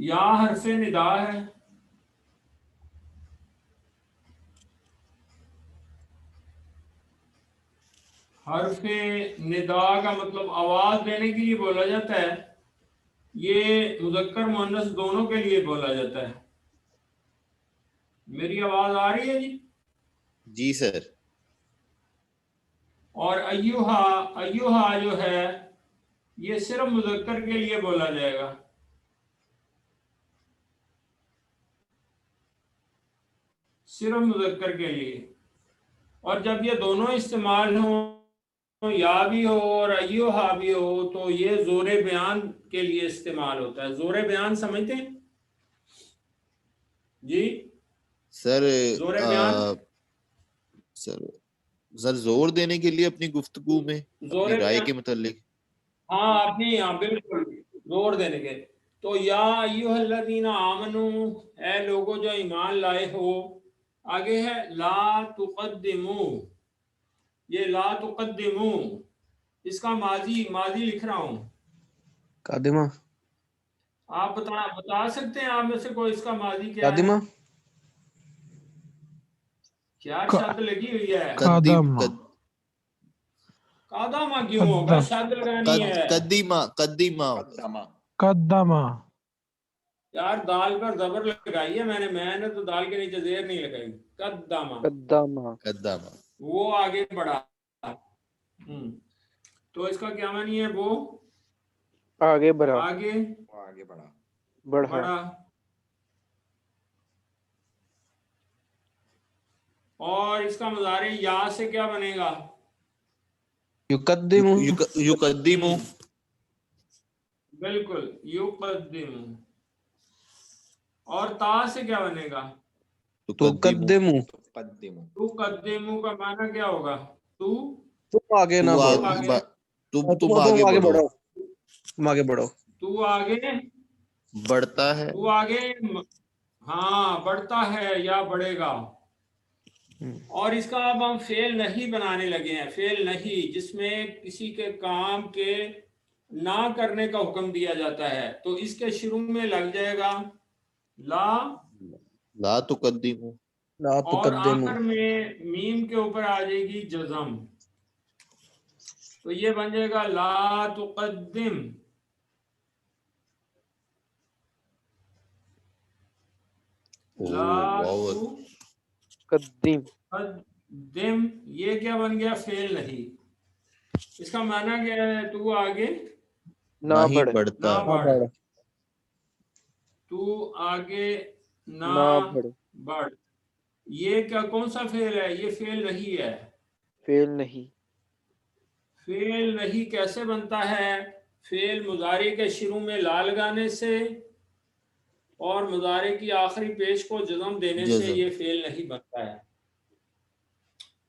یا حرف ندا ہے، حرف ندا کا مطلب آواز دینے کے لیے بولا جاتا ہے، یہ مذکر مؤنث دونوں کے لیے بولا جاتا ہے۔ میری آواز آ رہی ہے جی؟ جی سر۔ اور ایوہا، ایوہا جو ہے یہ صرف مذکر کے لیے بولا جائے گا، صرف مذکر کے لیے۔ اور جب یہ دونوں استعمال ہوں، یا بھی ہو اور ایوہا بھی ہو، تو یہ زور بیان کے لیے استعمال ہوتا ہے۔ زور بیان سمجھتے ہیں جی؟ سر زور بیان، سر زور دینے کے لیے اپنی گفتگو میں زور اپنی رائے بیان، کے متعلق۔ ہاں اپنی، ہاں بالکل زور دینے کے۔ تو یا ایوہ الذین آمنو، اے لوگوں جو ایمان لائے ہو، آگے ہے لا تقدمو، یہ لا تقدمو اس کا ماضی لکھ رہا ہوں، قادمہ، آپ بتا سکتے ہیں آپ میں سے کوئی اس کا ماضی کیا ہے؟ قادمہ، کیا شد لگی ہوئی ہے؟ قادمہ، قادمہ کیوں ہوگا؟ شد لگانی ہے قدیمہ قدمہ، یار، دال پر زبر لگائی ہے میں نے تو دال کے نیچے زیر نہیں لگائی۔ قدامہ، قدامہ۔ وہ آگے بڑھا۔ تو اس کا کیا معنی ہے؟ وہ آگے بڑھا، آگے بڑھا، بڑھا۔ اور اس کا مضارع یا سے کیا بنے گا؟ یقدم، یقدم، بالکل، یقدم۔ اور تا سے کیا بنے گا؟ تقدم، تقدم کا معنی کیا ہوگا؟ تم آگے نہ بڑھو، تم آگے بڑھو، تم آگے بڑھو، تو آگے بڑھتا ہے، تو آگے، ہاں بڑھتا ہے یا بڑھے گا۔ اور اس کا اب ہم فعل نہیں بنانے لگے ہیں، فعل نہیں جس میں کسی کے کام کے نہ کرنے کا حکم دیا جاتا ہے، تو اس کے شروع میں لگ جائے گا لا تقدم، لا اور تقدم، آخر میں میم کے اوپر آ جائے گی جزم، تو یہ بن جائے گا لا تقدم، لا قدیم، تقدم۔ یہ کیا بن گیا؟ فعل نہیں۔ اس کا معنی کیا ہے؟ تو آگے نہ نہیں بڑھ، بڑھتا، نہ بڑھ، بڑھ، تو آگے نہ نہ بڑھ، بڑھ۔ یہ کیا کون سا فعل ہے؟ یہ فعل نہیں ہے۔ فعل نہیں، فعل نہیں کیسے بنتا ہے؟ فعل مضارع کے شروع میں لا لگانے سے اور مضارع کی آخری پیش کو جزم دینے سے جزم۔ یہ فعل نہیں بنتا ہے۔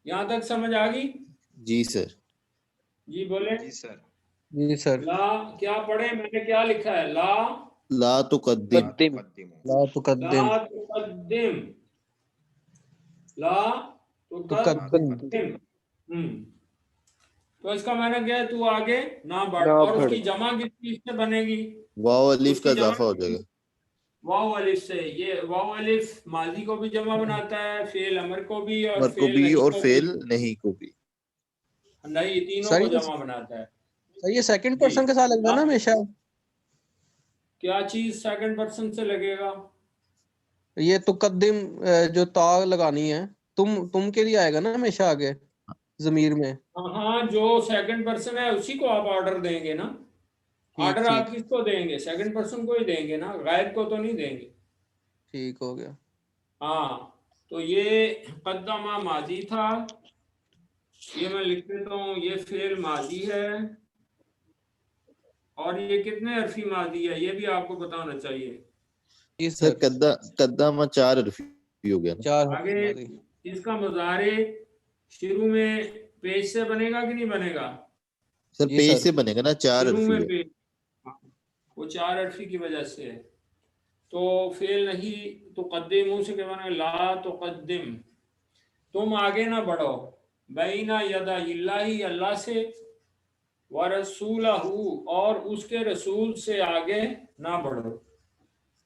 یہاں تک سمجھ آ گئی؟ جی سر۔ جی بولیں۔ جی سر، لا کیا پڑھیں؟ میں نے کیا لکھا ہے؟ لا تقدم، قدیم، لا تقدم، لا تقدم، لا تقدم، تقدم۔ تو اس کا معنی کیا ہے؟ تو آگے نہ بڑھ۔ نہ اور اس بڑھ، کی جمع کس چیز سے بنے گی؟ واو اس الف کی کا جمع اضافہ ہو جائے گا۔ واو الف سے۔ یہ واو الف ماضی کو بھی جمع بناتا ہے، فعل امر کو بھی، اور امر کو فعل بھی نہیں اور کو بھی، فعل نہیں کو بھی۔ نہیں تینوں سر کو جمع بناتا ہے۔ یہ سیکنڈ جی، پرسن کے ساتھ لگتا ہے نا ہمیشہ؟ کیا چیز سیکنڈ پرسن سے لگے گا؟ یہ تقدم جو تا لگانی ہے، تم کے لیے آئے گا نا ہمیشہ آگے ضمیر میں؟ ہاں، جو سیکنڈ پرسن ہے اسی کو آپ آرڈر دیں گے نا۔ ٹھیک آرڈر ٹھیک آپ کس کو دیں گے؟ سیکنڈ پرسن کو ہی دیں گے نا، غائب کو تو نہیں دیں گے۔ ٹھیک ہو گیا۔ ہاں، تو یہ قدمہ ماضی تھا، یہ میں لکھ دیتا ہوں، یہ فعل ماضی ہے، اور یہ کتنے حرفی ماضی ہے یہ بھی آپ کو پتہ ہونا چاہیے۔ جی سر سر، قدامہ 4 حرفی ہو گیا نا؟ 4 آگے ماضی۔ اس کا مضارع شروع میں پیش سے بنے گا کہ نہیں بنے گا؟ سر جی پیش سر، سے بنے گا نا، 4 شروع حرفی میں ہے۔ پیش، وہ 4 حرفی کی وجہ سے ہے۔ تو فعل نہیں تقدموں سے کیا بنے گا؟ لا تقدم، تم آگے نہ بڑھو، بین یدا اللہ، اللہ سے، ورسولہ، اور اس کے رسول سے آگے نہ بڑھو۔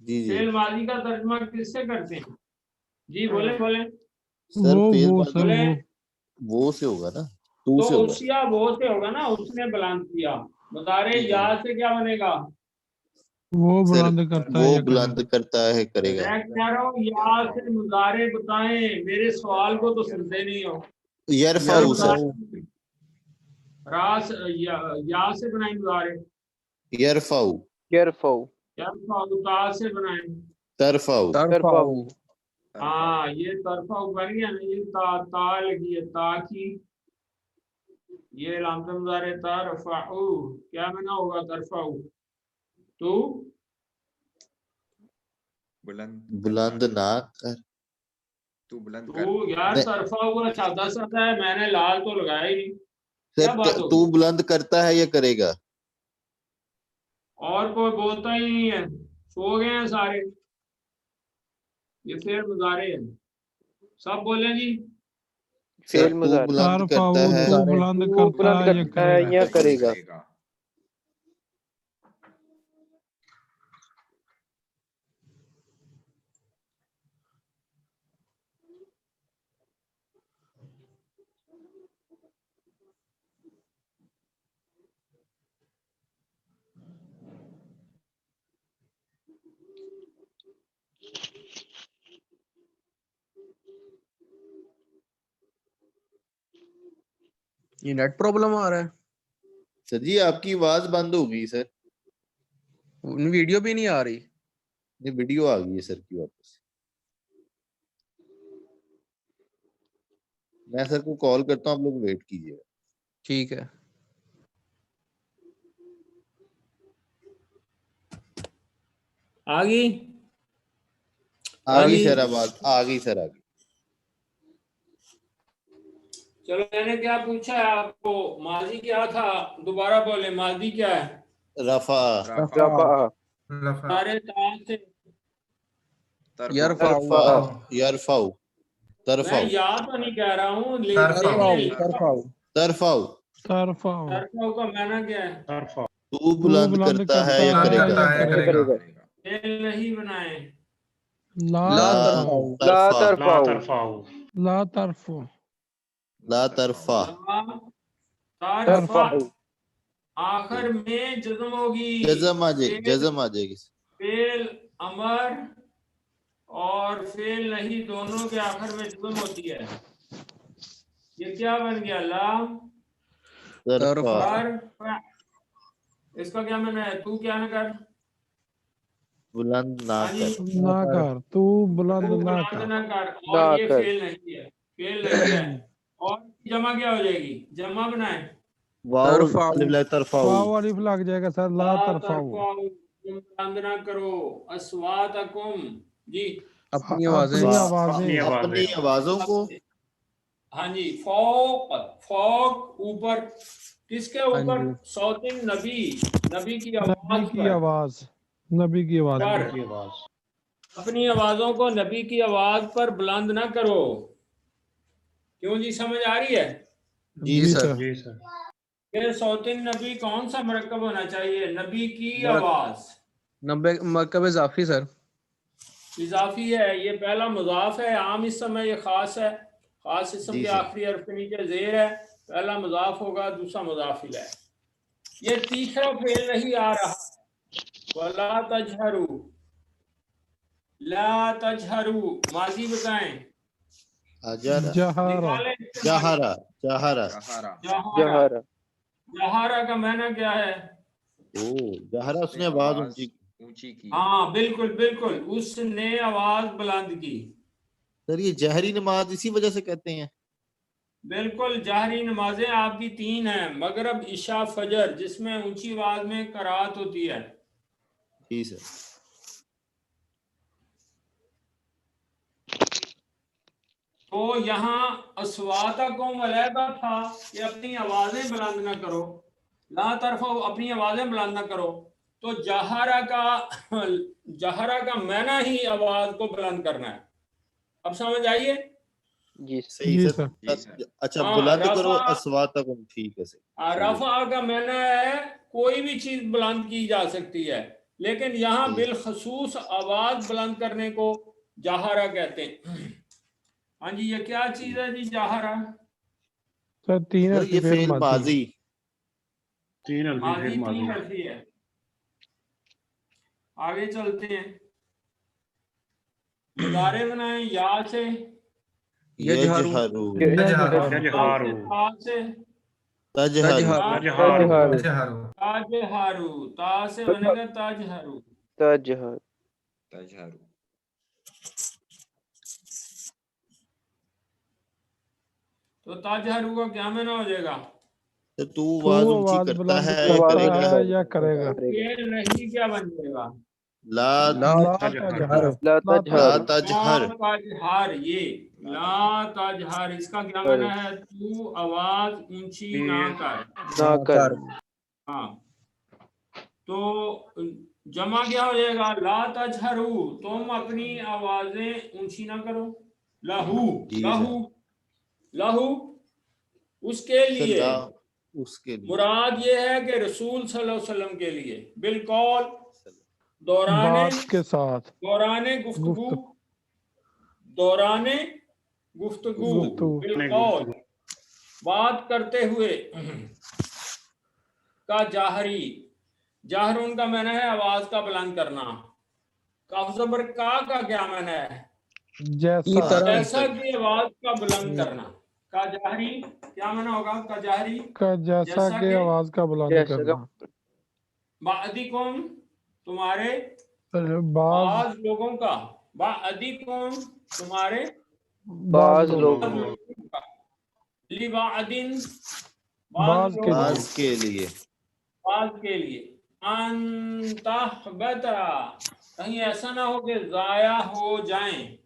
جی جی فعل ماضی کا ترجمہ کس سے کرتے ہیں؟ جی بولیں بولیں سر فعل ماضی بولیں وہ سے ہوگا نا، تو سے تو ہوگا. اس یا وہ سے ہوگا نا، اس نے بلند کیا. مضارع جی جی. یا سے کیا بنے گا؟ وہ سر بلند کرتا ہے وہ یا بلند کرے گا. کرتا ہے کرے گا. میں کہہ رہا ہوں یا سے مضارع بتائیں، میرے سوال کو تو سنتے نہیں ہو. یرفعو سر. راس یا سے بنائیں مضارع، یرفعو. یرفعو یا تا سے بنائیں. ترفعو. ترفعو. ہاں یہ طرفہ بن گیا نا، یہ تا لگی ہے، تا کی یہ علامت مضارع ترفعو کیا بنا ہوگا؟ ترفعو تو بلند نہ کر. تو بلند تو کر. یار نہیں. طرفہ ہوا سادہ سادہ ہے، میں نے لال تو لگایا ہی نہیں. کیا سر بات تو ہوگی؟ بلند کرتا ہے یا کرے گا؟ اور کوئی بولتا ہی نہیں ہے، سو گئے ہیں سارے. یہ فعل مضارع ہے، سب بولیں جی. سر فعل تو مضارع بلند ترفعو کرتا ہے. تو بلند تو کرتا بلند ہے یا کرتا ہے کرے گا. یا کرے گا. یہ نیٹ پرابلم آ رہا ہے. سر جی آپ کی آواز بند ہو گئی سر. ویڈیو بھی نہیں آ رہی. یہ ویڈیو آ گئی ہے سر کی واپس. میں سر کو کال کرتا ہوں، آپ لوگ ویٹ کیجیے گا. ٹھیک ہے. آ گئی آ گئی سر آواز آ گئی سر آ گئی. چلو میں نے کیا پوچھا ہے آپ کو؟ ماضی کیا تھا؟ دوبارہ بولیں، ماضی کیا ہے؟ رفع. رفع سارے تا سے یرفعو. یرفعو. میں ترفعو. یا تو نہیں کہہ رہا ہوں، ترفعو. دیکھیں ترفعو. ترفعو. ترفعو طرفوں کا معنی کیا ہے؟ تو بلند کرتا ہے یا کرے گا؟ یا کرے گا. فعل نہیں بنائے. لا لا ترفعو. لا ترفع. ترفعو لا ترفع. لا ترفع. لا ترفع ترفعو آخر میں جزم ہوگی. جزم آ جائے، جزم آ جائے گی. فعل امر اور فعل نہیں دونوں کے آخر میں جزم ہوتی ہے. یہ کیا بن گیا؟ لام ترفع. ترفع. اس کا کیا معنی ہے؟ تو کیا نہ کر. بلند نہ ہاں جی، کر. نہ کر، تو بلند تو نہ بلند کر. نہ کر. نہ اور یہ کر. فعل نہیں ہے، فعل نہیں ہے. اور جمع کیا ہو جائے گی؟ جمع بنائیں. واو ترفعو. الف لا ترفعو. واو الف لگ جائے گا سر. لا لا ترفعو. ترفعوا، تم بلند نہ کرو اصواتکم. جی اپنی آوازیں. اپنی آوازیں. اپنی آوازوں کو. ہاں جی. فوق، فوق اوپر. کس کے ہاں اوپر؟ جی. صوت نبی، نبی کی نبی آواز کی پر. آواز. نبی کی آواز پر اپنی آوازوں کو نبی کی آواز پر بلند نہ کرو. کیوں جی؟ سمجھ آ رہی ہے؟ جی جی سر. سر. کہ صوت نبی کون سا مرکب ہونا چاہیے؟ نبی کی مرک- آواز. 90 مرکب اضافی سر. اضافی ہے، یہ پہلا مضاف ہے، عام اسم ہے، یہ خاص ہے. خاص اسم جی کے سر. آخری حرف کے نیچے زیر ہے. پہلا مضاف ہوگا، دوسرا مضاف الیہ ہے. یہ تیسرا فعل نہیں آ رہا. وَلَا تَجْهَرُوا، لا تجہروا ماضی بتائیں. اجارا. جہارا. نکالیں. جہارا. جہارا. جہارا. جہارا جہارا کا معنی کیا ہے؟ او جہارا اس نے آواز اونچی کی. ہاں بالکل بالکل، اس نے آواز بلند کی. سر یہ جہری نماز اسی وجہ سے کہتے ہیں. بالکل. جہری نمازیں آپ کی 3 ہیں، مغرب، عشاء، فجر، جس میں اونچی آواز میں قرات ہوتی ہے. جی سر. تو یہاں اصواتکم علیحدہ تھا کہ اپنی آوازیں بلند نہ کرو. لا ترفعوا اپنی آوازیں بلند نہ کرو. تو جہرا کا معنی ہی آواز کو بلند کرنا ہے. اب سمجھ آئیے؟ جی صحیح جی سر. سر. اچھا ہاں. بلند کرو رفع، اصواتکم. ٹھیک ہے سر. صحیح ہے. رفع کا معنی ہے کوئی بھی چیز بلند کی جا سکتی ہے. لیکن یہاں جی۔ بالخصوص آواز بلند کرنے کو جاہرہ کہتے ہیں. ہاں جی یہ کیا چیز ہے جی جاہرہ؟ سر تین سر حرفی یہ فعل فعل ماضی ماضی تین حرفی ہے. آگے چلتے ہیں. مضارع بنائیں یا سے، یجہرو تا سے، تجہرو تاجہارو، تا سے بنے گا تاجہارو. تجہر تجہر تو تاجہارو کا کیا معنی ہو جائے گا؟ تو آواز اونچی آواز کرتا بلند ہے تو یا کرتا کرے گا؟ ہے یا کرے گا. فعل نہیں کیا بن جائے گا؟ لا لا تجہر لا لا تجہر تجہر لا تجہر، یہ لا تجہر اس کا کیا معنی ہے؟ تو آواز اونچی نہ کر. نہ کر ہاں تو جمع کیا ہو جائے گا؟ لا تجہرو، تم اپنی آوازیں اونچی نہ کرو. لہو، جی لہو، لہو اس کے سر لیے. لا اس کے لیے مراد یہ ہے کہ رسول صلی اللہ علیہ وسلم کے لیے بالقول، دوران بات کے ساتھ گفتگو، دوران گفتگو بالقول، بات کرتے ہوئے. کا جاہری، جاہر ان کا معنی ہے آواز کا بلند کرنا. کاف زبر کا کیا معنی ہے؟ جیسا جیسا کہ آواز کا بلند کرنا. کا جاہری کیا معنی ہوگا؟ کا جاہری کا جیسا کہ آواز کا بلند جیسا کرنا. بعدکم تمہارے، بعض بعض لوگوں کا، بعدکم تمہارے، بعض لوگ لوگوں کا، لبعدن بعض کے لوگوں، بعض کے لیے بعض کے لیے. ان تحبتا کہیں ایسا نہ ہو کہ ضائع ہو جائیں.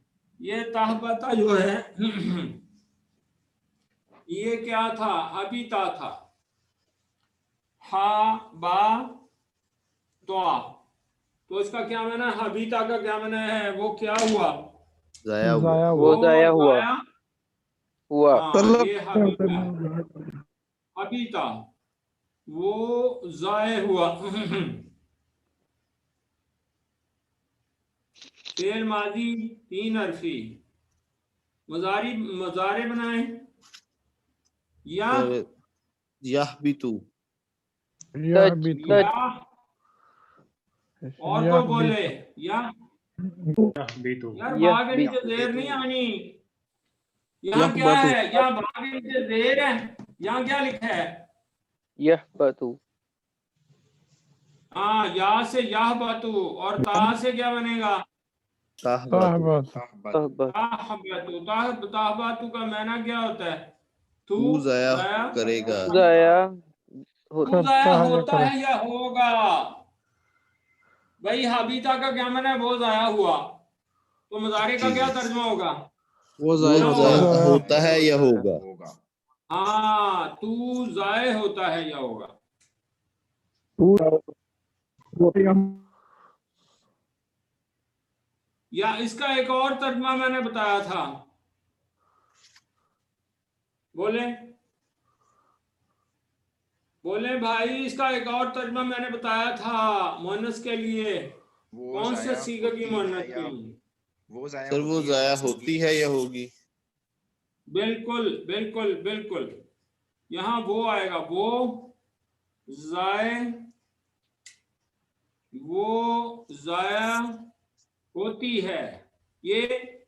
یہ تحبتا جو ہے یہ کیا تھا؟ حبیتا تھا. ہا با دعا، تو اس کا کیا معنی ہے؟ حبیتا کا کیا معنی ہے؟ وہ کیا ہوا؟ ضائع ہوا ضائع وہ ہوا. ضائع ہوا ہوا ہاں یہ حبیتا ہے. حبیتا وہ ضائع ہوا. فعل ماضی تین حرفی. مضارع بنائیں. یا سر یحبطو یہ بھی تو یا اور یہ کو بھی بولے یا. یار یہ با کے بھی نیچے زیر نہیں آنی. یہاں کیا ہے؟ یہاں با کے نیچے زیر ہے. یہاں کیا لکھا ہے؟ یحبطو ہاں یا سے یا باتو، اور تا سے کیا بنے گا؟ تحبطو تحبط تحبتو. تحبتو کا معنی کیا ہوتا ہے؟ تو تو ضائع ضائع، کرے گا ضائع تو ضائع کرتا ہے یا ہوتا کرے. ہے یا ہوگا. بھائی حبیتا کا کیا معنی ہے؟ وہ ضائع ہوا. تو مضارع کا جی کیا جی ترجمہ ہوگا؟ وہ کیا ہوگا؟ ضائع ہوتا ہے یا ہوگا. ہوگا ہاں تو ضائع ہوتا ہے یا ہوگا. یا اس کا ایک اور ترجمہ میں نے بتایا تھا، بولیں بھائی، اس کا ایک اور ترجمہ میں نے بتایا تھا مؤنث کے لیے. وہ کون سے ضائع صیغے کی ہوتی ہے مؤنث کے یا لیے؟ وہ ضائع سر وہ ہوتی ہے ضائع یا ہوتی ہے یا ہوگی. بالکل بالکل بالکل. یہاں وہ آئے گا، وہ ضائع ہوتی ہے. یہ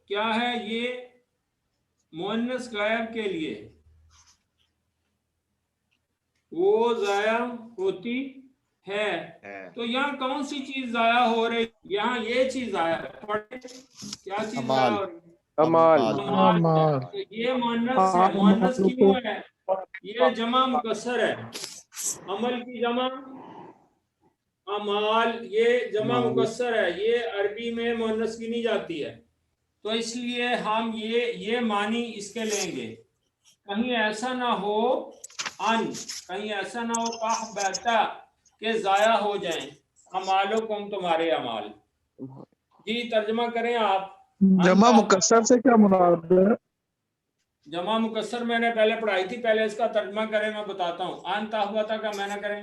کیا ہے؟ یہ مؤنث غائب کے لیے. وہ ضائع ہوتی ہے. تو یہاں کون سی چیز ضائع ہو رہی؟ یہاں یہ چیز ضائع ہے. کیا چیز ضائع امال ہو رہی؟ امال اعمال. تو یہ مؤنث ہے. مؤنث کیوں ہے؟ یہ جمع مکسر ہے. عمل کی جمع امال، یہ جمع مکسر ہے. یہ عربی میں مؤنث کی نہیں جاتی ہے. تو اس لیے ہم یہ معنی اس کے لیں گے. کہیں ایسا نہ ہو کہیں ایسا نہ ہو تحبتا کہ ضائع ہو جائیں امالکم تمہارے اعمال. جی ترجمہ کریں آپ. جمع مکسر سے کیا مراد ہے؟ جمع مکسر میں نے پہلے پڑھائی تھی، پہلے اس کا ترجمہ کریں، میں بتاتا ہوں. ان تحبتا کا معنی کریں.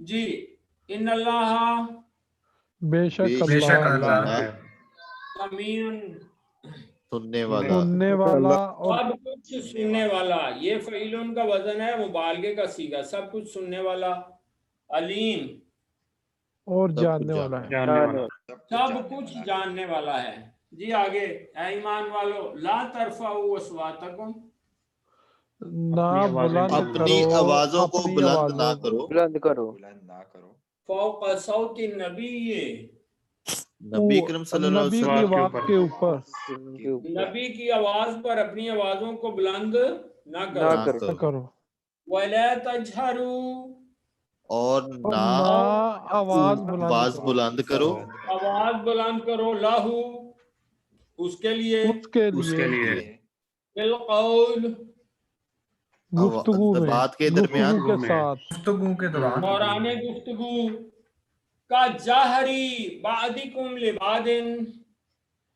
جی ان اللہ بے شک اللہ ہے سمیع سننے والا سننے والا اور سب کچھ سننے والا، یہ فعیلن کا وزن ہے مبالغے کا صیغہ، سب کچھ سننے والا، علیم اور سب جاننے کچھ والا ہے۔ جاننے والا سب کچھ جاننے والا ہے۔ جی آگے، اے ایمان والو لا ترفعوا اصواتکم نہ بلند اپنی کرو آوازوں کو اپنی بلند نہ آوازوں کو کرو بلند کرو بلند نہ کرو فوق صوت النبی، نبی کریم صلی اللہ نبی علیہ کی وسلم آواز کے اوپر کے اوپر نبی کی آواز پر اپنی آوازوں کو بلند نہ نہ کرو، نہ کرو نہ کرو وَلَا تَجْهَرُوا اور اور نہ نہ آواز بلند آواز کرو بلند کرو آواز بلند کرو لہو اس کے لیے، اس کے اس لیے کے لیے بالقول گفتگو میں بات کے درمیان گفتگو کے ساتھ گفتگو کے دوران دوران گفتگو کا جاہری بعضکم لبعض،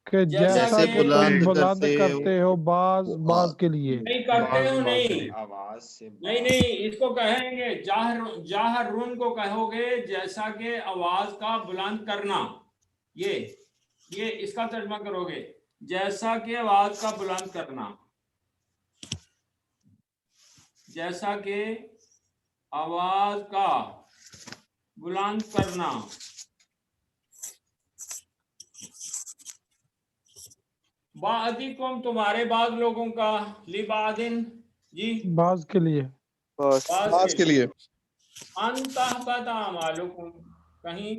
کہ جیسا جیسا جیسے کہ تم بلند بلند کرتے کرتے ہو بعض بعض کے لیے نہیں کرتے ہو، نہیں آواز سے نہیں اس کو کہیں گے جاہر رن کو کہو گے جیسا کہ آواز کا بلند کرنا، یہ اس کا ترجمہ کرو گے جیسا کہ آواز کا بلند کرنا، جیسا کہ آواز کا بلند کرنا، بعضکم تمہارے بعض لوگوں کا، لبعضن جی بعض کے لیے بس آواز کے لیے ان تحبط اعمالکم، کہیں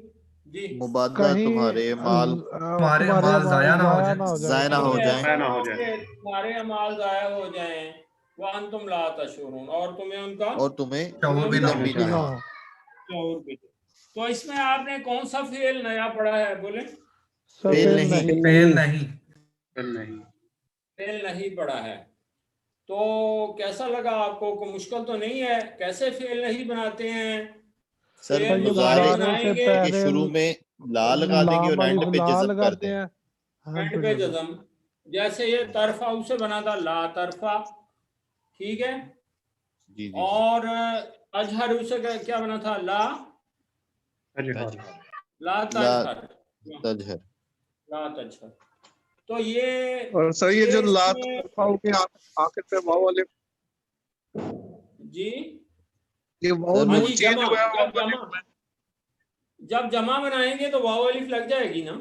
جی مبادلہ کہیں تمہارے مال تمہارے اعمال ضائع نہ ہو جائیں۔ نہ ہو ضائع نہ ہو جائیں ایسا نہ ہو کہ تمہارے اعمال ضائع ہو جائیں، وانتم لا تشعرون، اور تمہیں ان کا اور تمہیں شعور بھی نہ علم بھی ہو۔ نہیں ہو شعور بھی۔ تو اس میں آپ نے کون سا فعل نیا پڑھا ہے؟ بولیں، فعل سفید نہیں فعل نہیں فعل نہیں پڑھا ہے، تو کیسا لگا آپ کو؟ کوئی مشکل تو نہیں ہے؟ کیسے فعل نہیں بناتے ہیں؟ سر فعل یہ مضارع مضارع مضارع سے بنائیں گے کہ پہلے شروع میں لا لگا دیں گے اور لام اینڈ الف پہ لا جزم کر لگاتے دیں ہیں اینڈ پہ جزم، جیسے یہ طرفہ اسے بنا تھا لا طرفہ، ٹھیک ہے، جی جی اور اجہر اسے کیا بنا تھا؟ لا لا تجہر، تجہر لا تجہر۔ تو یہ اور سر یہ جو اس لا میں طرفہ کے آخر پہ واو الف جی یہ واو سر ہاں نون جی چینج جمع، ہوا ہے واو الف میں جب جمع بنائیں گے تو واو الف لگ جائے گی نا،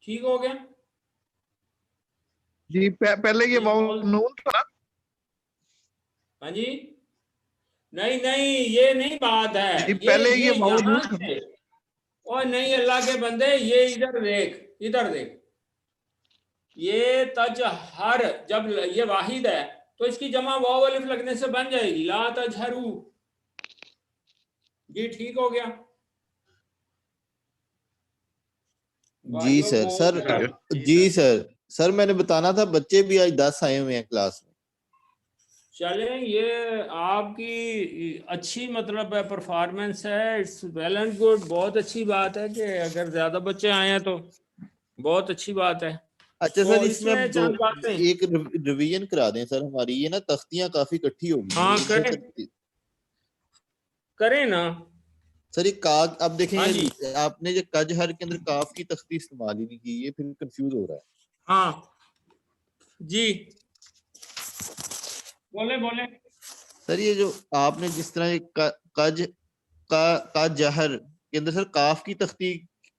ٹھیک ہو گیا؟ جی پہلے یہ واو نون تھا نا ہاں جی نہیں یہ نہیں بات ہے، جی پہلے یہ واو یہاں نون تھا سے، اور نہیں اللہ کے بندے یہ ادھر دیکھ، یہ تجہر جب یہ واحد ہے تو اس کی جمع واو الف لگنے سے بن جائے گی، لا تجہرو، جی ٹھیک ہو گیا جی بھائیوں سر کو؟ جی سر میں نے بتانا تھا بچے بھی آج 10 آئے ہوئے ہیں کلاس میں۔ چلیں یہ آپ کی اچھی مطلب ہے پرفارمنس ہے، اٹس ویل اینڈ گڈ، بہت اچھی بات ہے کہ اگر زیادہ بچے آئے ہیں تو بہت اچھی بات ہے۔ اچھا تو سر اس میں اب چند باتیں ایک ریویژن کرا دیں سر، ہماری یہ نا تختیاں کافی کٹھی ہو گئی ہاں ہیں کریں نا، سر یہ کاف، اب دیکھیں ہاں جی آپ نے جو کجہر کے اندر کاف کی تختی استعمال ہی نہیں کی، یہ پھر کنفیوز ہو رہا ہے۔ ہاں جی بولیں سر یہ جو آپ نے جس طرح کا جہر کے اندر سر کاف کی تختی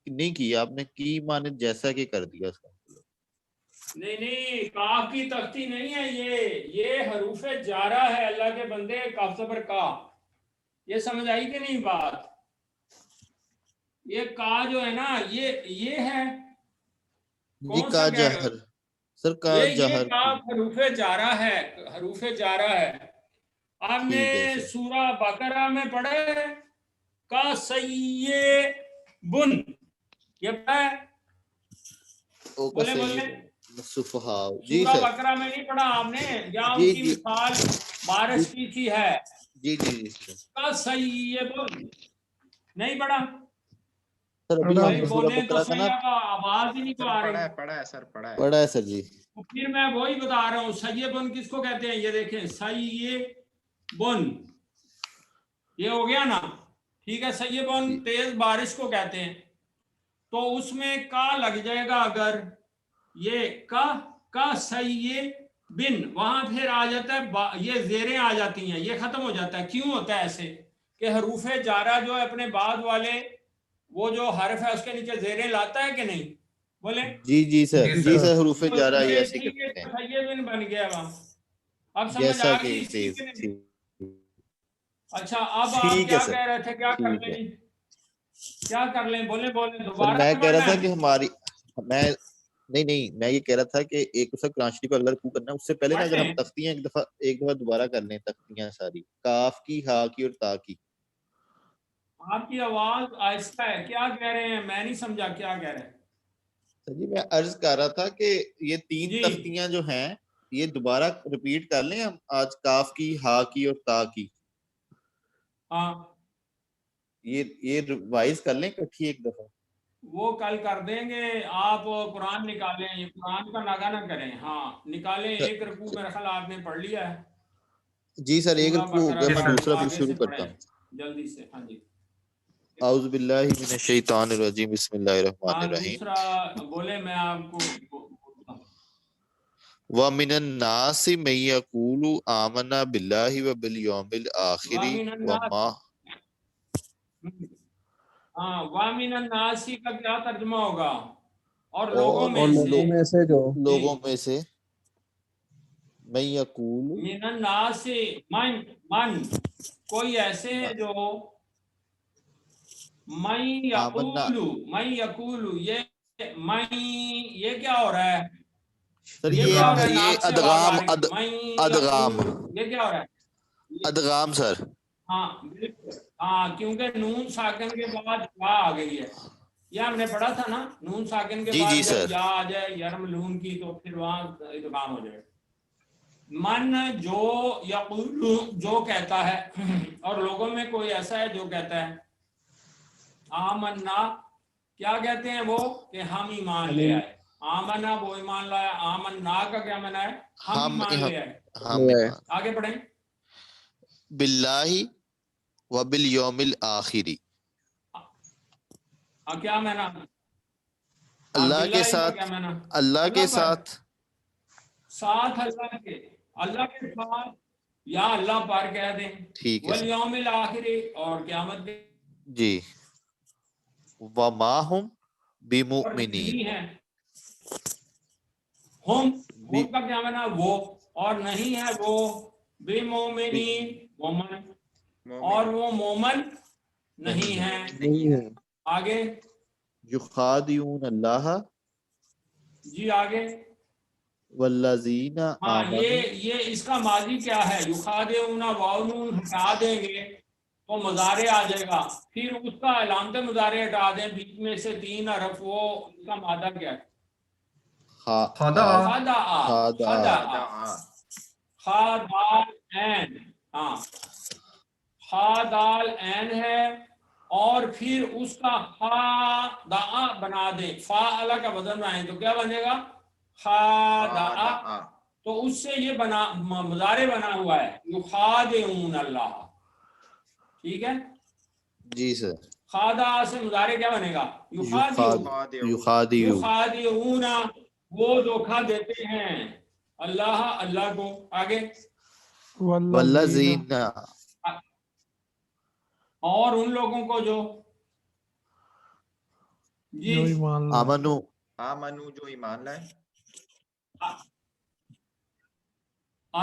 نہیں کی، آپ نے کی مانے جیسا کہ کر دیا اس کا نہیں کاف کی تختی نہیں ہے، یہ حروف جارہ ہے اللہ کے بندے، کاف زبر کا، یہ سمجھ آئی کہ نہیں بات؟ یہ کا جو ہے نا یہ ہے جی کون کا سا جہر سر کا یہ جہر کاف حروف جارہ ہے، حروف جارہ ہے۔ آپ نے ٹھیک ہے سر سورہ بقرہ میں پڑھا ہے کا سیبن، یہ پڑھا ہے؟ او کا بولیں صفحاء، جی سورہ سر بقرہ میں نہیں پڑھا آپ نے؟ یا ان جی کی جی مثال بارش کی تھی ہے، جی جی جی سر کا سیبن نہیں پڑھا؟ سر ابھی پڑھا ہم بھائی نے سورہ بولیں تو بقرہ کا نا صحیح، کا آواز ہی نہیں تو سر آ رہی، پڑھا ہے سر پڑھا ہے پڑھا ہے سر جی۔ پھر میں وہی بتا رہا ہوں سیبن کس کو کہتے ہیں، یہ دیکھیں سیبن، یہ ہو گیا نا، ٹھیک ہے. سیبن تیز بارش کو کہتے ہیں. تو اس میں کا لگ جائے گا اگر یہ کا سیبن وہاں پھر آ جاتا ہے یہ زیریں آ جاتی ہیں, یہ ختم ہو جاتا ہے. کیوں ہوتا ہے ایسے کہ حروف جارہ جو ہے اپنے بعد والے وہ جو حرف ہے اس کے نیچے زیریں لاتا ہے کہ نہیں؟ بولیں. جی سر, جی جی سر. سر, حروف تو جارہ یہ یہ ایسے ٹھیک کرتے ہیں ہے, سیبن بن گیا وہاں. اب سمجھ جیسا آ کہ گئی اس چیز تیز. کے نہیں؟ اچھا اب آپ ٹھیک ہے کیا سر, کہہ رہے تھے, کیا کر ٹھیک ہے لیں, کیا کر لیں, بولیں سر. دوبارہ میں کہہ رہا پڑھنا تھا ہے. کہ ہماری میں یہ کہہ رہا تھا کہ ایک دوسرا کرانچی کو اللہ کو کرنا ہے, اس سے پہلے نا اگر ہم تختیاں ایک دفعہ دوبارہ کر لیں, تختیاں ساری کاف کی, ہا کی اور تا کی. آپ کی آواز آہستہ ہے, کیا کہہ رہے ہیں, میں نہیں سمجھا کیا کہہ رہے ہیں. جی میں عرض کر رہا تھا کہ یہ 3 جی تختیاں جو ہیں یہ دوبارہ ریپیٹ کر لیں ہم, آج کاف کی, ہا کی اور تا کی. ہاں یہ ریوائز کر لیں اکٹھی ایک دفعہ. وہ کل کر دیں گے. آپ قرآن نکالیں, یہ قرآن کا ناگا نہ کریں. ہاں نکالیں, ایک رکوع میرا خیال آپ نے پڑھ لیا ہے. جی سر, ایک سورہ رکوع ہو بقرہ گیا, جی میں سر. دوسرا پھر آگے شروع سے کرتا پڑھیں ہوں. جلدی سے. ہاں جی اعوذ باللہ من الشیطان الرجیم, بسم اللہ الرحمن ہاں الرحیم. دوسرا بولے, میں آپ کو وَمِنَ النَّاسِ مَن يَقُولُ آمَنَّا بِاللَّهِ وَبِالْيَوْمِ الْآخِرِ وَمِنَ النَّاسِ. ہاں وَمِنَ النَّاسِ کا کیا ترجمہ ہوگا؟ اور لوگوں میں اور سے. لوگوں میں سے جو لوگوں میں سے مَن يَقُولُ من الناس من کوئی ایسے ہیں جو آمنا. من یقول یہ کیا ہو رہا ہے؟ سر یہ کیا ہو رہا ہے؟ ناک سے آواز آ رہی ہے. ادغام یہ کیا ہو رہا ہے؟ ادغام سر. ہاں بالکل, ہاں کیونکہ نون ساکن کے بعد یا آ گئی ہے. یہ ہم نے پڑھا تھا نا, نون ساکن کے جی بعد سر, جب یا آ جائے یرملون کی تو پھر وہاں ادغام ہو جائے. من جو یقول جو کہتا ہے, اور لوگوں میں کوئی ایسا ہے جو کہتا ہے آمنا, کیا کہتے ہیں وہ کہ ہم ایمان لے آئے. آمنا وہ ایمان لایا, آمنا کا کیا معنی ہے؟ ہم ایمان لے آئے. ہم ایمان آگے پڑھیں. باللہ وبالیوم الآخری, کیا معنی؟ اللہ کے باللہ کا ساتھ, کیا معنی؟ اللہ کے ساتھ, ساتھ اللہ کے ساتھ, یا اللہ پر کہہ دیں. ٹھیک ہے سر. والیوم الآخری, اور قیامت کے. جی. وما ہم اور بمؤمنین, نہیں ہے ہم کا کیا معنی؟ وہ, اور نہیں ہے وہ بمؤمنین مومن, اور وہ مومن نہیں ہے. نہیں ہے. آگے یخادعون اللہ جی آگے. والذین ہاں آمنوا. یہ اس کا ماضی کیا ہے؟ یخادعون واو نون ہٹا دیں گے تو مضارع آ جائے گا. پھر اس کا علامت مضارع ہٹا دیں, بیچ میں سے 3 حرف, وہ اس کا مادہ کیا ہے؟ خدا. خادال عین. ہاں خادال عین ہے, اور پھر اس کا خا بنا دیں, فا اللہ کا وزن بنائیں تو کیا بنے گا؟ خادع. تو اس سے یہ مضارع بنا ہوا ہے یخادعون اللہ. ٹھیک ہے, جی سر. خادع سے مضارع کیا بنے گا؟ یخادعون. یخادعون, وہ دھوکا دیتے ہیں اللہ کو. آگے والذین, اور ان لوگوں کو جو جی جو ایمان لائے. آمنو, آمنو جو ایمان لائے.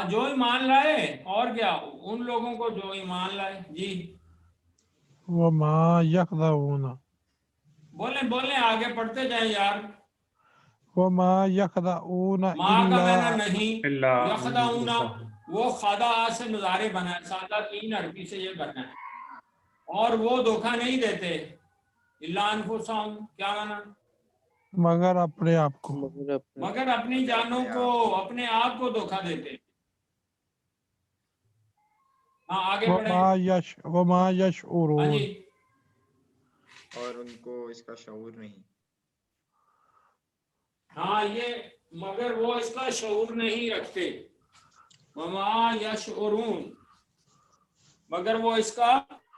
جو ایمان لائے, اور کیا ان لوگوں کو جو ایمان لائے. جی وما یخدعون, بولیں آگے پڑھتے جائیں یار. وما یخدعون ماں کا الا معنی نہیں, یخدعون وہ خدا سے مضارع بنا ہے, سادہ 3 حرفی سے یہ بنا ہے, اور وہ دھوکا نہیں دیتے. الا انفسہم, کیا معنی؟ مگر اپنے آپ کو. مگر اپنی جانوں کو, اپنے آپ کو دھوکا دیتے. ہاں آگے پڑھیں. وما ہاں یشعرون, جی, اور ان کو اس کا شعور نہیں. ہاں یہ مگر وہ اس کا شعور نہیں رکھتے. وما یشعرون, مگر وہ اس کا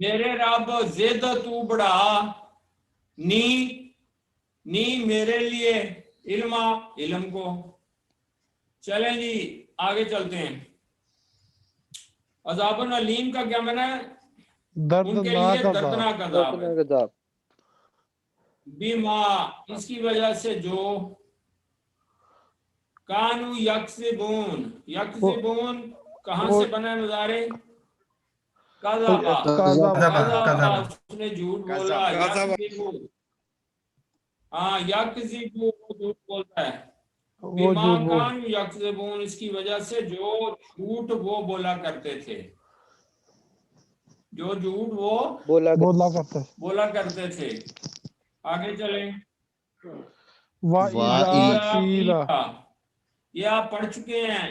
میرے رب زد تو بڑھا نی میرے لیے علما علم کو. چلیں جی آگے چلتے ہیں. عذاب علیم کا کیا معنی ہے؟ ان کے لیے دردناک عذاب. دردناک عذاب ہے. دردناک عذاب. بیما اس کی وجہ سے جو کانو یکذبون کہاں سے بنا ہے مضارع؟ کذبا کذبا. اس نے جھوٹ بولا. یکذبو ہاں یکذبو جھوٹ بولتا ہے. وہ بیما جھوٹ بول کانو یکذبون اس کی وجہ سے جو جھوٹ وہ بولا کرتے تھے. جو جھوٹ وہ بولا کر بولا کرتے. بولا کرتے تھے. آگے چلیں. وَإِذَا وَإِذَا قِيلَ یہ آپ پڑھ چکے ہیں.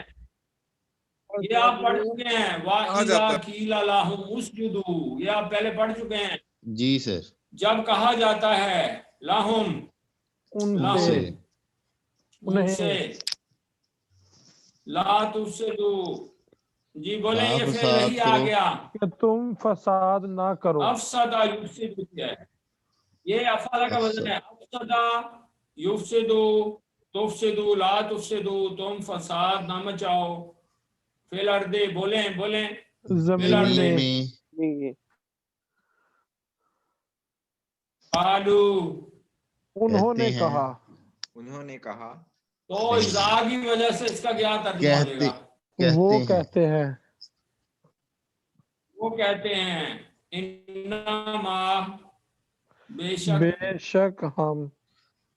یہ آپ پڑھ چکے ہیں. وَإِذَا قِيلَ لَهُمُ اسْجُدُوا یہ آپ پہلے پڑھ چکے ہیں. جی سر. جب کہا جاتا ہے لہم ان سے ان سے لا تفسدوا جی بولیں لا یہ فعل فساد نہیں آ کرو. گیا. کہ تم فساد نہ کرو. افسدہ یفسد ہے. یہ افعال کا وزن ہے. افسدہ یفسدو تفسدو لا تفسدو تم فساد نہ مچاؤ. فی الارض بولیں زمین میں میں قالو انہوں نے کہتے ہیں. کہا. انہوں نے کہا. تو اذا کی وجہ سے اس کا کیا ترجمہ ہو جائے گا؟ وہ کہتے ہیں. کہتے ہیں. وہ کہتے ہیں انما بے شک بے شک ہم.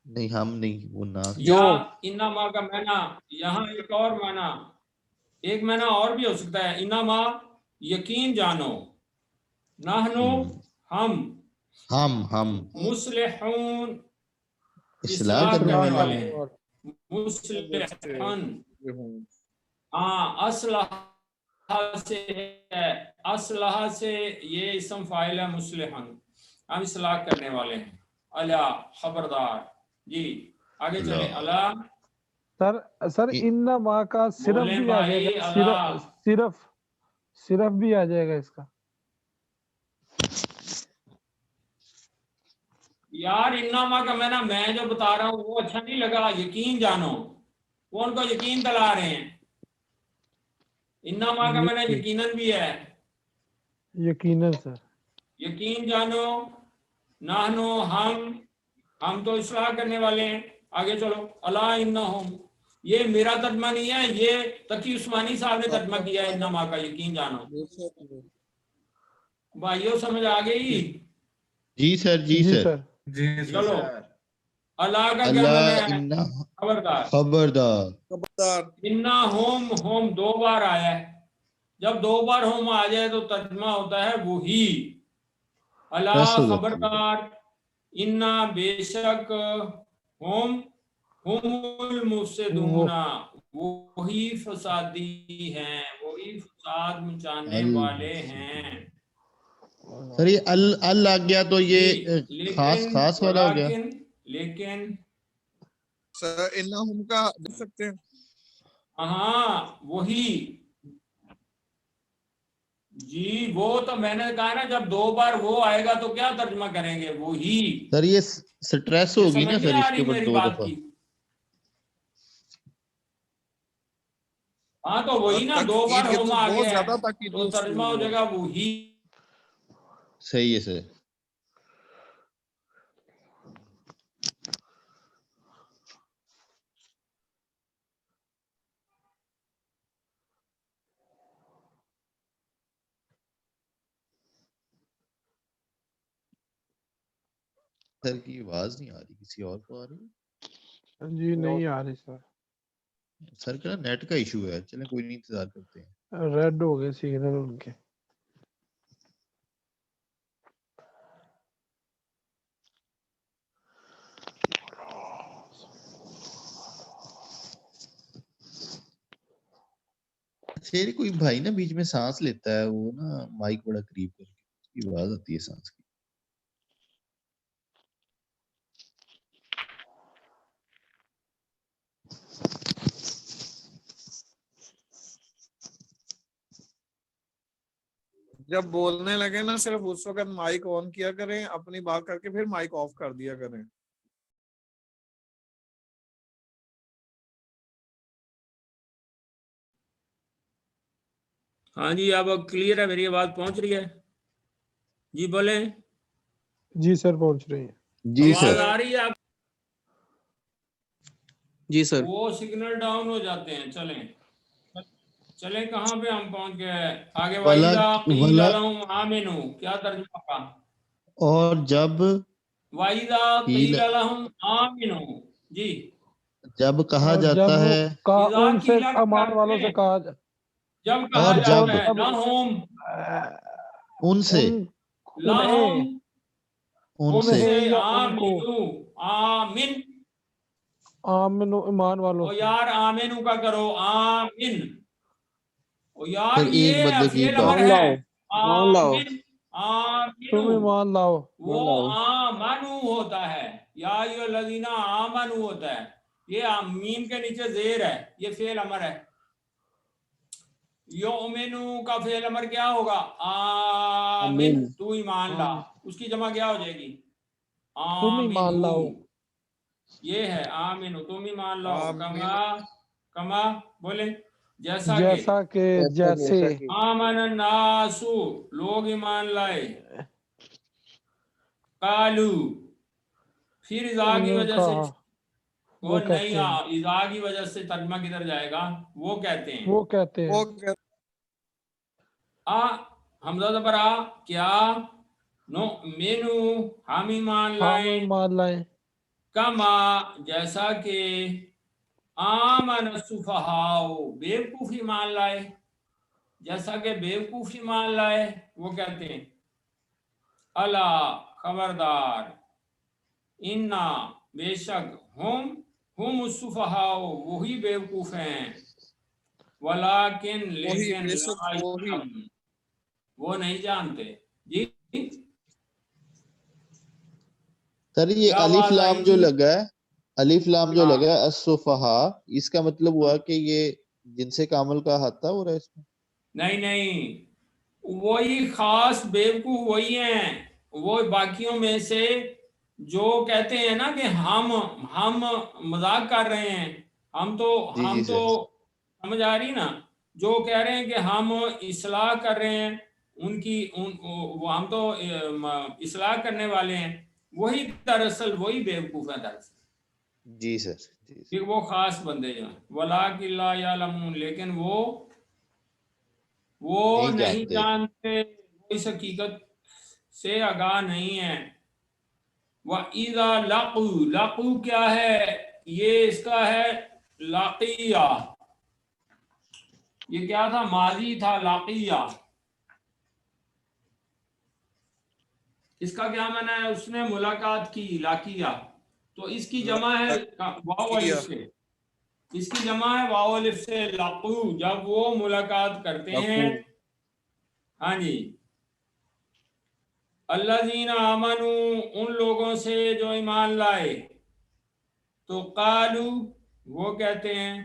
نہیں ہم نہیں وہ نہ. یا انما کا معنی یہاں ایک اور معنی ایک معنی اور بھی ہو سکتا ہے. انما یقین جانو نحنو ہم مصلحون اصلاح اصلاح کرنے کرنے والے والے ہیں. مصلحون ہاں اسلحہ سے یہ اسم فاعل ہے. مصلحن ہم اصلاح کرنے والے ہیں. الا خبردار. جی آگے چلیں. الا سر انما کا صرف بولیں بھی آ جائے بھائی. گا. الا صرف بھی آ جائے گا اس کا. یار انما کا میں جو بتا رہا ہوں وہ اچھا نہیں لگا. یقین جانو وہ ان کو یقین دلا رہے ہیں. انما کا میں یقیناً بھی ہے. یقیناً سر. یقین جانو نحنو ہم تو اصلاح کرنے والے ہیں. آگے چلو. الا انہم یہ میرا ترجمہ نہیں ہے. یہ تقی عثمانی صاحب نے ترجمہ کیا ہے انما کا. یقین جانو بھائیو سمجھ آ گئی. جی سر. جی سر. جی چلو اللہ کا کیا اللہ معنی ہے؟ خبردار. انا ہوم دو بار آیا ہے. جب دو بار ہوم آ جائے تو ترجمہ ہوتا ہے وہی. اللہ بس ہو جاتی ہے. خبردار. انا بے شک ہوم المفسدون وہی فسادی ہیں. وہی فساد مچانے والے ہیں. سر یہ ال آ گیا تو یہ خاص والا ہو گیا. لیکن سر انہم کا دیکھ سکتے ہیں. ہاں وہی. جی وہ تو میں نے کہا نا جب دو بار وہ آئے گا تو کیا ترجمہ کریں گے؟ وہی. سر یہ سٹریس ہوگی نا سمجھ سر نہیں آ اس کے رہی اوپر میری دو بات دفعہ. کی؟ ہاں تو وہی نا دو بار یہ تو ہوم آ بہت گیا زیادہ ہے تاکید تو ترجمہ ہو جائے گا وہی. صحیح ہے سر. سر کی آواز نہیں آ رہی. کسی اور کو آ رہی ہے؟ جی نہیں آ رہی سر. سر کا نیٹ کا ایشو ہے. چلیں کوئی نہیں انتظار کرتے ہیں. ریڈ ہو گئے سگنل ان کے. اچھا کوئی بھائی نا بیچ میں سانس لیتا ہے وہ نا مائک بڑا قریب کر کے اس کی آواز آتی ہے سانس کی. جب بولنے لگے نا صرف اس وقت مائک آن کیا کریں، اپنی بات کر کے پھر مائک آف کر دیا کریں. ہاں جی اب کلیئر ہے، میری آواز پہنچ رہی ہے؟ جی بولیں. جی سر پہنچ رہی ہے. جی آواز سر. آ رہی ہے آپ؟ جی سر. وہ سگنل ڈاؤن ہو جاتے ہیں. چلیں کہاں پہ ہم پہنچ گئے آگے؟ وَإِذَا قِيلَ لَهُمْ آمِنُوا، کیا ترجمہ کا؟ اور جب وَإِذَا قیل، قِيلَ لَهُمْ آمِنُوا، جی جب کہا اور جاتا جب ہے، اذا ان سے قیل امان والوں کرتے سے ہیں، کہا جب کہا اور جاتا جب ہے لَهُم، ان سے، لَهُم ان ان سے، سے یا ان کو، آمنو، آمن، آمن و ایمان والوں او سے. یار آمنو کا کرو آمن، او یار پھر ایک یہ بندے کی فعل بات. امر مان ہے. لاؤ، مان لاؤ، آمن، تم آمنو، ایمان لاؤ. وہ مان لاؤ. آمنو ہوتا ہے، یا ایھا الذین آمنو ہوتا ہے. یہ میم کے نیچے زیر ہے، یہ فعل امر ہے. یؤمنو کا فعل امر کیا ہوگا؟ آمن، آمین. تو ایمان لا. اس کی جمع کیا ہو جائے گی؟ تم ایمان لاؤ. آمنو. یہ ہے آمنو، تم ایمان لاؤ. آمین. کما بولے جیسا کہ جیسے آمن الناس، لوگ ایمان لائے. قالو، پھر اذا کی انہوں نے وجہ سے کہا، وہ نہیں، کہتے ہیں، اذا کی وجہ سے ترجمہ کدھر جائے گا؟ وہ کہتے ہیں. وہ کہتے ہیں. وہ کہتے حمزہ زبر کیا؟ نؤمنو، ہم ایمان ہم لائیں. ایمان لائیں. کما، جیسا کہ آمن السفہاء، بیوقوف ایمان لائے. جیسا کہ بیوقوف ایمان لائے، وہ کہتے ہیں الا، خبردار، انا، بے شک، ہم السفہاء، وہی بیوقوف ہیں. ولیکن، وہی لیکن، بے لا شک وہی. یعلمون، وہ نہیں جانتے. جی سر یہ کیا الف آواز لام آئی جو جی؟ لگا ہے، الف لام جو ہاں لگا ہے السفہاء، اس کا مطلب ہوا کہ یہ جن سے کامل کا ہاتھ تھا ہو رہا ہے اس میں؟ نہیں، وہی خاص بیوقوف وہی ہیں. وہ باقیوں میں سے جو کہتے ہیں نا کہ ہم مذاق کر رہے ہیں، ہم جی تو سر. سمجھ آ رہی نا، جو کہہ رہے ہیں کہ ہم اصلاح کر رہے ہیں ان کی، ہم تو اصلاح کرنے والے ہیں، وہی دراصل وہی بیوقوف ہیں دراصل. جی سر. جی سر. وہ خاص بندے جو ہیں. وَلَٰكِن لَا يَعْلَمُونَ، لیکن وہ نہیں جانتے، وہ اس حقیقت سے آگاہ نہیں ہے. وَإِذَا لَقُوا، لَقُوا کیا ہے؟ یہ اس کا ہے لاقیہ. یہ کیا تھا؟ ماضی تھا. لاقیہ اس کا کیا معنی ہے؟ اس نے ملاقات کی. لاقیہ تو اس کی جمع ہے واو الف سے، اس کی جمع ہے واو الف سے. لاقو، جب وہ ملاقات کرتے ہیں. ہاں جی. الذین آمنوا، ان لوگوں سے جو ایمان لائے. تو قالو، وہ کہتے ہیں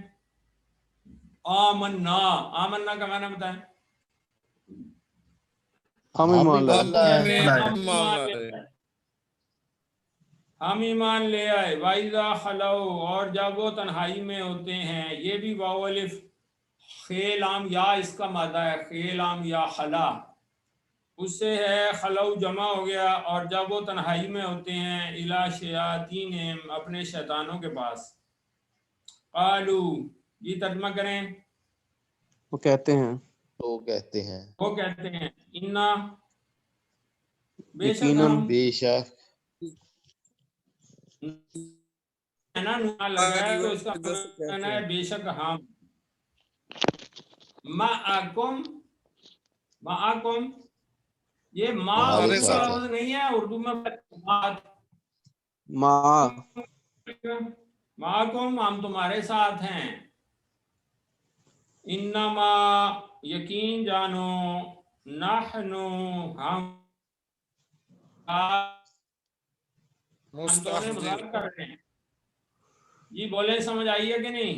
آمنا. آمنا کا معنی بتائیں. ہم ایمان لائے. وہ کہتے ہیں ہم مان ایمان لے لائے. آئے، ہم ایمان لے آئے. وَإِذَا خَلَوْا، اور جب وہ تنہائی میں ہوتے ہیں. یہ بھی واو الف خے لام یا، اس کا مادہ ہے خے لام یا خلا، اس سے ہے خلو جمع ہو گیا. اور جب وہ تنہائی میں ہوتے ہیں الی شیاطینہم، اپنے شیطانوں کے پاس. قالو، یہ ترجمہ کریں. وہ کہتے ہیں، تو کہتے ہیں، وہ کہتے ہیں انا، بے شک یقیناً، ہم، بے شک، ہے نا نون لگا ہے تو اس کا معنی ہے بے شک ہم. معکم، معکم، یہ ما ہمارے اردو کا ساتھ ہے. لفظ نہیں ہے. اردو میں ما، معکم، ہم تمہارے ساتھ ہیں. انما، یقین جانو، نحنو، ہم تو مذاق کر رہے ہیں. جی بولے، سمجھ آئی ہے کہ نہیں؟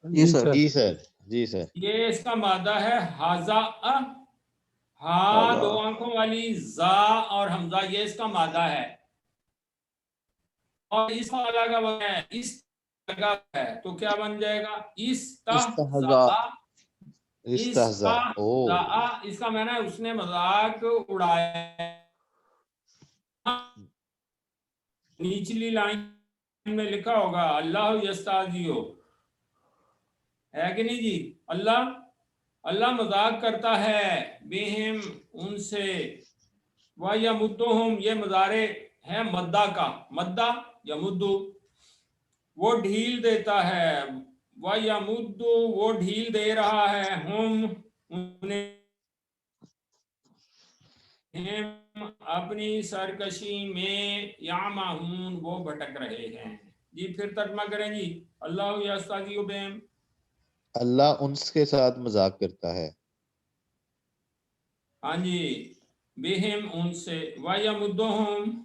جی سر. جی سر. جی سر. یہ اس کا مادہ ہے ہازا. ہاں دو آنکھوں والی زا اور حمزہ یہ اس کا مادہ ہے اور اس والا کا بن ہے اس کا ہے تو کیا بن جائے گا استہزا استہزا اس کا معنی ہے اس نے مذاق اڑایا نیچلی لائن میں لکھا ہوگا اللہ یستہزئ ہے کہ نہیں جی اللہ مذاق کرتا ہے بہم ان سے وَيَمُدُّهُمْ یہ مضارع ہے مدہ کا مدہ یمدو وہ ڈھیل دیتا ہے وَيَمُدُّ وہ ڈھیل دے رہا ہے انہیں اپنی سرکشی میں یعمہون وہ بھٹک رہے ہیں جی پھر ترجمہ کریں جی اللہ یستہزئ بہم اللہ ان کے ساتھ مذاق کرتا ہے ہاں جی بہم ان سے وَيَمُدُّهُمْ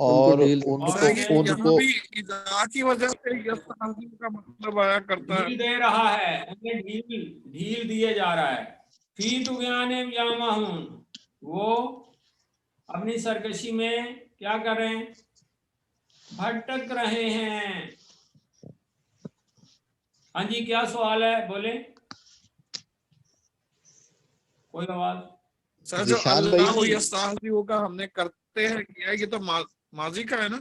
اور ڈھیل ان اور کو ان یہاں کو بھی اذا کی وجہ سے یستہزئ کا مطلب آیا کرتا ہے ڈھیل دے رہا ہے انہیں ڈھیل دیے جا رہا ہے فی طغیانہم یعمہون وہ اپنی سرکشی میں کیا کر رہے ہیں بھٹک رہے ہیں ہاں جی کیا سوال ہے بولیں کوئی آواز سر جو ذیشان بھائی اللہ جی یستہزئ کا ہم نے کرتے ہیں کیا ہے یہ تو ماضی کا ہے نا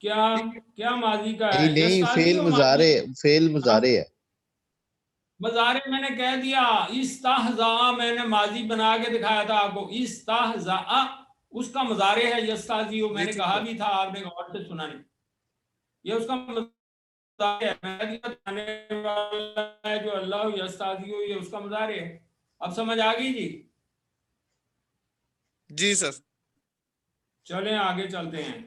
کیا ماضی کا ہے نہیں یستہزئ ماضی فعل مضارع ہے مضارع میں نے کہہ دیا استہزاء میں نے ماضی بنا کے دکھایا تھا آپ کو استہزاء اس کا مضارع ہے یستہزئ میں نے کہا بھی تھا آپ نے غور سے سنا نہیں یہ اس کا مضارع ہے میں نے کہنے والا ہے جو اللہ یستہزئ یہ اس کا مضارع ہے اب سمجھ آ گئی جی جی سر چلیں آگے چلتے ہیں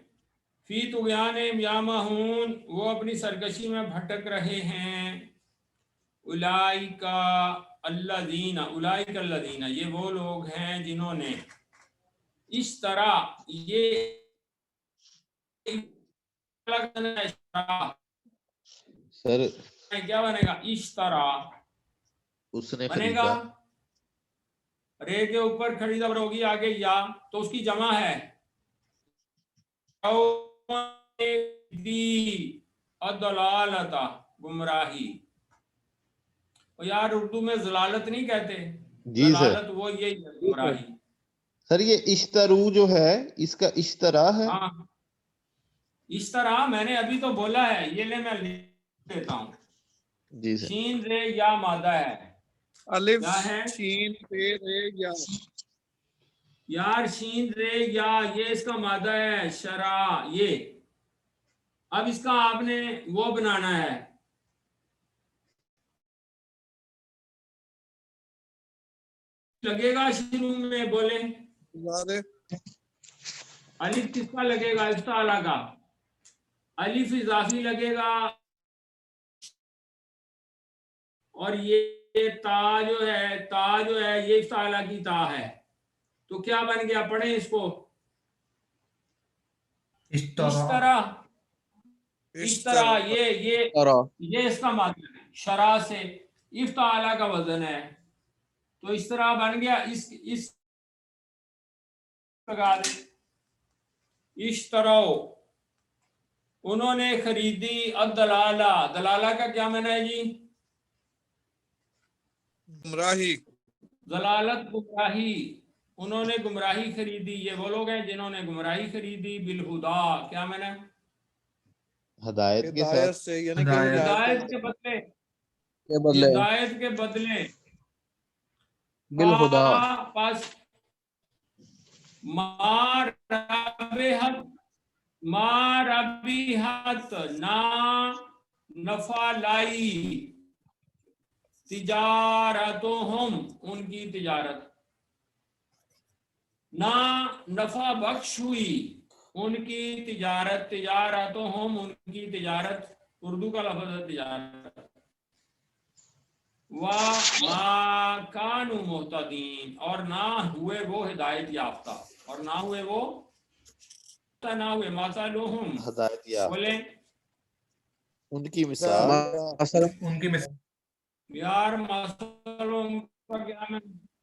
فی طغیانہم یعمہون وہ اپنی سرکشی میں بھٹک رہے ہیں اولئک الذین یہ وہ لوگ ہیں جنہوں نے اشترا یہ سر کیا بنے گا اشترا اس نے بنے گا خریدا رے کے اوپر کھڑی زبر ہوگی آگے یا تو اس کی جمع ہے الضلالۃ گمراہی اور یار اردو میں ضلالت نہیں کہتے جی سر ضلالت وہ یہی ہے گمراہی سر یہ اشترو جو ہے اس کا اشترا ہے ہاں اس طرح میں نے ابھی تو بولا ہے یہ لے میں لکھ دیتا ہوں جی سر شین رے یا مادہ ہے الف کیا ہے شین پہ رے یا یار شین رے یا یہ اس کا مادہ ہے شرع یہ اب اس کا آپ نے وہ بنانا ہے لگے گا شروع میں بولیں الف کس کا لگے گا افتعلا کا الف اضافی لگے گا اور یہ تا جو ہے یہ افتعلا کی تا ہے تو کیا بن گیا پڑھیں اس کو اس طرح یہ اس کا معنی ہے شرع سے افتعلا کا وزن ہے تو اس طرح بن گیا اس لگا دیں اشترو انہوں نے خریدی الدلالہ دلالہ کا کیا معنی ہے جی گمراہی ضلالت گمراہی انہوں نے گمراہی خریدی یہ وہ لوگ ہیں جنہوں نے گمراہی خریدی بالہدا کیا معنی ہے ہدایت کے ہدایت ساتھ سے یعنی کہ ہدایت کے بدلے ہدایت کے بدلے بالہدا پس ما ربحت نا نفع لائی تجارتہم ان کی تجارت نا نفع بخش ہوئی ان کی تجارتہم ان کی تجارت اردو کا لفظ ہے تجارت وَمَا كَانُوا مُهْتَدِينَ اور نہ ہوئے وہ ہدایت یافتہ اور نہ ہوئے وہ نہ ہوئے مَثَلُهُمْ ہدایت یافتہ بولیں ان کی مثال مثلا ان کی مثال یار مثلوں کا کیا میں